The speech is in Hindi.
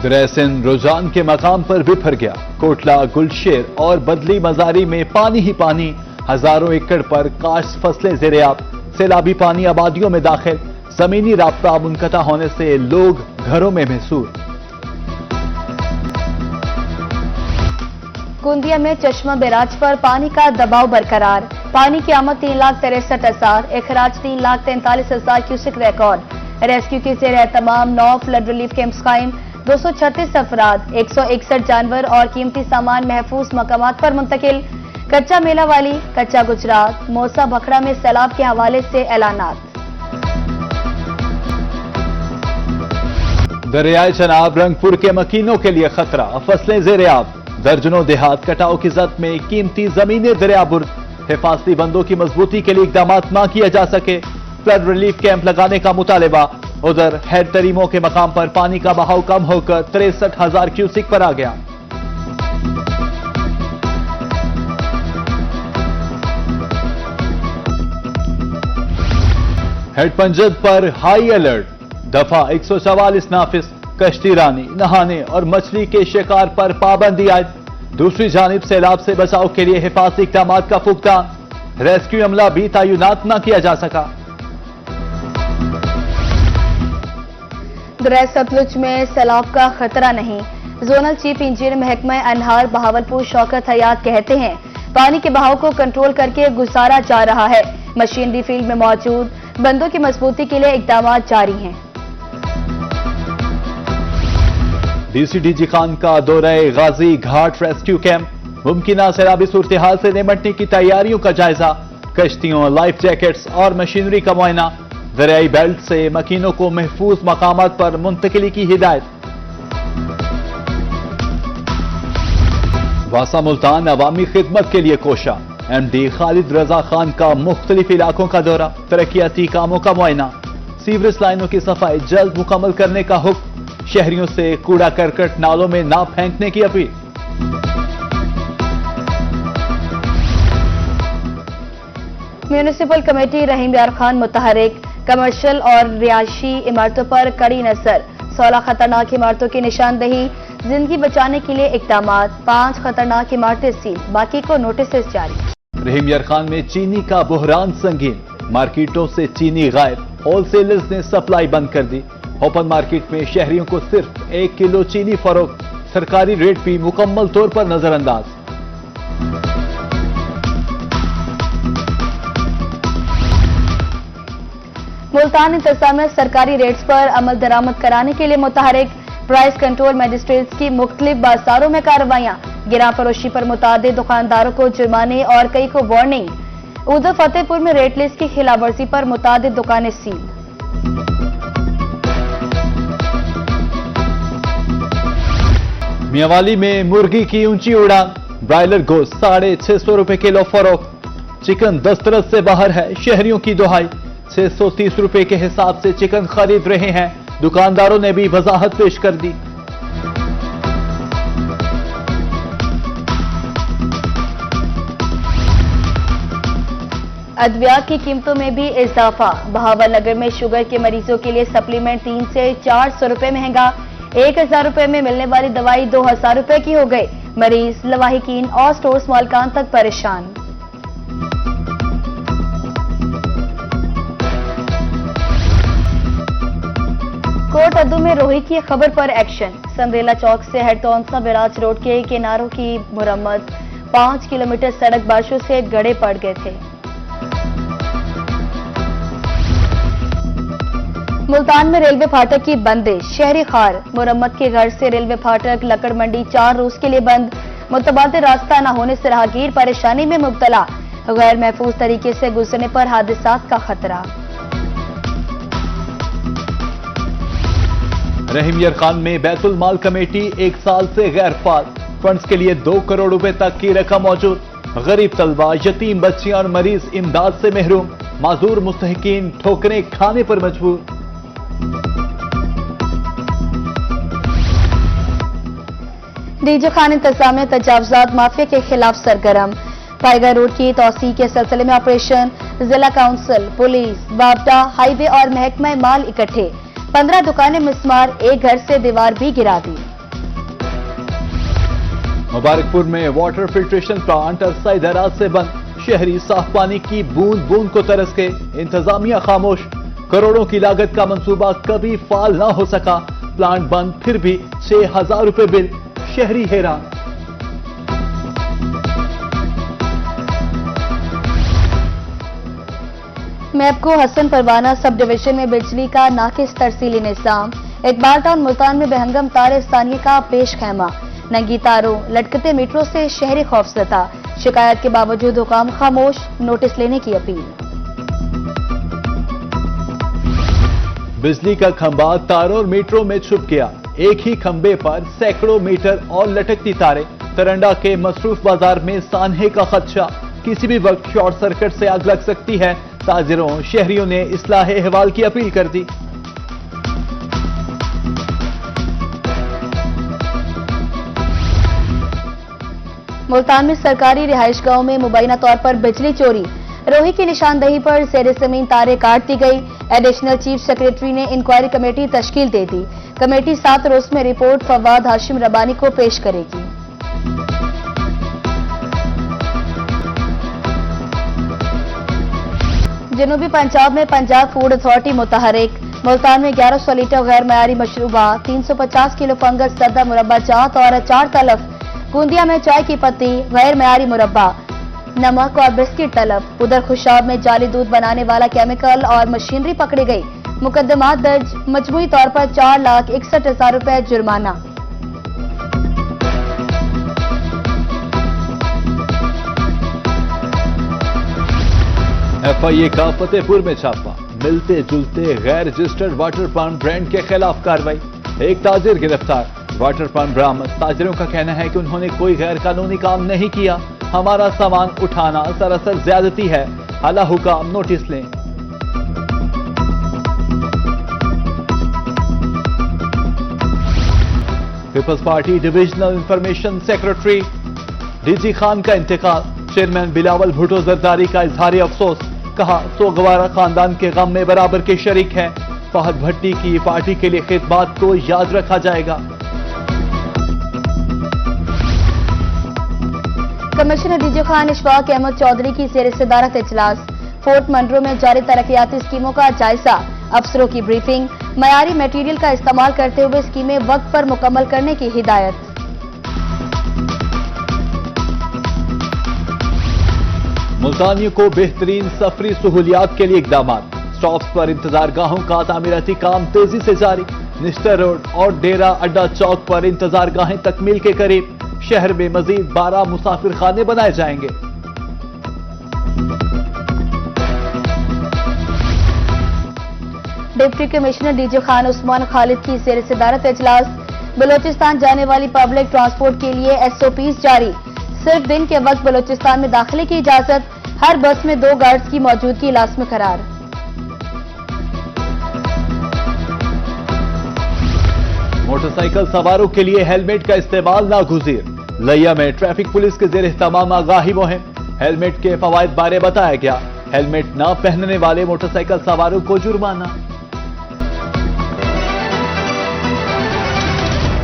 दरअसल रुझान के मकाम पर बिफर गया। कोटला, गुलशेर और बदली मजारी में पानी ही पानी, हजारों एकड़ पर काश्त फसलें ज़ेरे-आब। सैलाबी पानी आबादियों में दाखिल, जमीनी राब्ता मुनक़ता होने से लोग घरों में महसूर। गोंदिया में चश्मा बैराज पर पानी का दबाव बरकरार, पानी की आमद 3,63,000, अखराज 3,43,000 क्यूसेक रिकॉर्ड। रेस्क्यू के ज़ेरे तमाम 9 फ्लड रिलीफ कैंप्स कायम, 236 अफराद, 161 जानवर और कीमती सामान महफूज मकामात पर मुंतकिल। कच्चा मेला वाली, कच्चा गुजरात, मौसा भखड़ा में सैलाब के हवाले से ऐलानात। दरियाए चनाब रंगपुर के मकीनों के लिए खतरा, फसलें ज़ेरे-आब। दर्जनों देहात कटाव की जद में कीमती जमीनें दरियाबुर्द। हिफाजती बंदों की मजबूती के लिए इकदाम ना किया जा सके, फ्लड रिलीफ कैंप लगाने का मुतालबा। उधर हेड तरीमों के मकाम पर पानी का बहाव कम होकर 63,000 क्यूसिक पर आ गया। हेड पंजद पर हाई अलर्ट, दफा 144 नाफिज। कश्ती रानी, नहाने और मछली के शिकार पर पाबंदी आयद। दूसरी जानिब सैलाब से बचाव के लिए हिफाजती इक़दाम का फुकदान, रेस्क्यू अमला भी तैनात न किया जा सका। दरिया सतलुज में सैलाब का खतरा नहीं, जोनल चीफ इंजीनियर महकमा अनहार बहावलपुर शौकत हयात कहते हैं पानी के बहाव को कंट्रोल करके गुजारा जा रहा है। मशीनरी फील्ड में मौजूद बंदों की मजबूती के लिए इक़दाम जारी हैं। डीसीडीजी खान का दौरे गाजी घाट रेस्क्यू कैंप, मुमकिन सैलाबी सूरत हाल से निपटने की तैयारियों का जायजा। कश्तियों, लाइफ जैकेट्स और मशीनरी का मुआयना। दरियाई बेल्ट से मकीनों को महफूज मकामात पर मुंतकिली की हिदायत। वासा मुल्तान अवामी खिदमत के लिए कोशा, एमडी खालिद रजा खान का मुख्तलिफ इलाकों का दौरा, तरक्याती कामों का मुआयना। सीवरेज लाइनों की सफाई जल्द मुकम्मल करने का हुक्म, शहरियों से कूड़ा करकट नालों में ना फेंकने की अपील। म्यूनिसिपल कमेटी रहीम यार खान मुतहरिक, कमर्शियल और रिहायशी इमारतों पर कड़ी नजर। 16 खतरनाक इमारतों की निशानदही, जिंदगी बचाने के लिए इकदाम। 5 खतरनाक इमारतें सील, बाकी को नोटिस जारी। रहीम यार खान में चीनी का बुहरान संगीन, मार्केटों से चीनी गायब, होलसेलर्स ने सप्लाई बंद कर दी। ओपन मार्केट में शहरियों को सिर्फ 1 किलो चीनी फरोख्त, सरकारी रेट भी मुकम्मल तौर पर नजरअंदाज। मुल्तान इंतजामिया सरकारी रेट्स पर अमल दरामद कराने के लिए मुतहरिक। प्राइस कंट्रोल मजिस्ट्रेट्स की मुख्तलिफ बाजारों में कार्रवाइयां, गिरा फरोशी पर मुतादिद दुकानदारों को जुर्माने और कई को वार्निंग। उधर फतेहपुर में रेट लिस्ट की खिलाफवर्जी पर मुतादिद दुकानें सील। मियावाली में मुर्गी की ऊंची उड़ान, ब्रायलर गोश्त 650 रुपए किलो फरोख्त। चिकन दस्तरस से बाहर है, शहरियों की दुहाई। 630 रुपए के हिसाब से चिकन खरीद रहे हैं, दुकानदारों ने भी वजाहत पेश कर दी। अद्वियात की कीमतों में भी इजाफा, बहावलनगर में शुगर के मरीजों के लिए सप्लीमेंट 300 से 400 रुपए महंगा। 1000 रुपए में मिलने वाली दवाई 2000 रुपए की हो गई। मरीज, लवाहिकीन और स्टोर्स मालकान तक परेशान। कोट अद्दू में रोही की खबर पर एक्शन, समरेला चौक से हेड तौंसा बैराज रोड के किनारों की मुरम्मत। 5 किलोमीटर सड़क बारिशों से गड़े पड़ गए थे। मुल्तान में रेलवे फाटक की बंदिश, शहरी खार, मुरम्मत के घर से रेलवे फाटक लकड़ मंडी 4 रोज के लिए बंद। मुतबादिल रास्ता न होने से राहगीर परेशानी में मुब्तला, गैर महफूज तरीके से गुजरने पर हादसात का खतरा। रहीम यार खान में बैतुल माल कमेटी 1 साल से गैर फाल, फंड्स के लिए 2 करोड़ रुपए तक की रकम मौजूद। गरीब तलबा, यतीम बच्चियां और मरीज इमदाद से महरूम, माजूर मुस्तहिकीन ठोकरें खाने पर मजबूर। डीजे खान इंतजामिया तजावुजात माफिया के खिलाफ सरगर्म, टाइगर रोड की तौसी के सिलसिले में ऑपरेशन। जिला काउंसिल, पुलिस, बावटा, हाईवे और महकमा माल इकट्ठे। 15 दुकानें मिसमार, एक घर से दीवार भी गिरा दी। मुबारकपुर में वाटर फिल्ट्रेशन प्लांट अरसा दराज से बंद, शहरी साफ पानी की बूंद बूंद को तरस के इंतजामिया खामोश। करोड़ों की लागत का मंसूबा कभी फाल ना हो सका, प्लांट बंद फिर भी 6,000 रुपए बिल, शहरी हैरान। मैपको हसन परवाना सब डिवीजन में बिजली का नाकिस तरसीली निजाम। इकबाल टाउन मुल्तान में बेहंगम तार स्थानीय का पेश खैमा, नंगी तारों लटकते मीटरों से शहरी खौफजदा। शिकायत के बावजूद हुकाम खामोश, नोटिस लेने की अपील। बिजली का खंभा तारों और मीटरों में छुप गया, एक ही खंभे पर सैकड़ों मीटर और लटकती तारें। तरंडा के मसरूफ बाजार में सान्हे का खदशा, किसी भी वक्त शॉर्ट सर्किट से आग लग सकती है। ताजिरों शहरियों ने इस्लाहे अहवाल की अपील कर दी। मुल्तान में सरकारी रिहाइश गांव में मुबैना तौर पर बिजली चोरी, रोही की निशानदही पर ज़ेरे ज़मीन तारें काट दी गई। एडिशनल चीफ सेक्रेटरी ने इंक्वायरी कमेटी तश्कील दे दी। कमेटी 7 रोज में रिपोर्ट फवाद हाशिम रबानी को पेश करेगी। जनूबी पंजाब में पंजाब फूड अथॉरिटी मुतहरिक, मुल्तान में 1100 लीटर गैर मयारी मशरूबा, 350 किलो फंगस सदा मुरब्बा जात और अचार तलफ। गोंदिया में चाय की पत्ती, गैर मयारी मुरब्बा, नमक और बिस्किट तलब। उधर खुशाब में जाली दूध बनाने वाला केमिकल और मशीनरी पकड़ी गई। मुकदमात दर्ज, मजमूई तौर पर 4,61,000 रुपए जुर्माना। FIA का फतेहपुर में छापा, मिलते जुलते गैर रजिस्टर्ड वाटर पंप ब्रांड के खिलाफ कार्रवाई, एक ताजिर गिरफ्तार। वाटर पंप बरामद। ताजिरों का कहना है कि उन्होंने कोई गैर कानूनी काम नहीं किया, हमारा सामान उठाना सरासर ज्यादती है, आला हुकाम नोटिस लें। Peoples party divisional information secretary DG Khan का इंतकाल, चेयरमैन बिलावल भुट्टो जरदारी का इजहार अफसोस, कहा सोगवारा खानदान के गम में बराबर के शरीक हैं। फहद भट्टी की पार्टी के लिए खिदमत को याद रखा जाएगा। कमिश्नर डीजी खान इशफाक अहमद चौधरी की ज़ेर सदारत इजलास, फोर्ट मंडरो में जारी तरक्याती स्कीमों का जायजा, अफसरों की ब्रीफिंग, मयारी मटेरियल का इस्तेमाल करते हुए स्कीमें वक्त पर मुकम्मल करने की हिदायत। मुल्तानियों को बेहतरीन सफरी सहूलियात के लिए इकदाम, स्टॉप्स पर इंतजारगाहों का तामीराती काम तेजी से जारी। निस्टर रोड और डेरा अड्डा चौक पर इंतजारगाहें तकमील के करीब, शहर में मजीद 12 मुसाफिर खाने बनाए जाएंगे। Deputy commissioner DG Khan Usman Khalid की ज़ेर सदारत इजलास, बलोचिस्तान जाने वाली पब्लिक ट्रांसपोर्ट के लिए SOPs जारी, सिर्फ दिन के वक्त बलोचिस्तान में दाखिले की इजाजत, हर बस में 2 गार्ड्स की मौजूदगी लाज़मी करार। मोटरसाइकिल सवारों के लिए हेलमेट का इस्तेमाल नागुज़ीर, लिया में ट्रैफिक पुलिस के ज़ेर इह्तमाम आगाही मुहिम, हेलमेट के फवायद बारे बताया गया। हेलमेट न पहनने वाले मोटरसाइकिल सवारों को जुर्माना।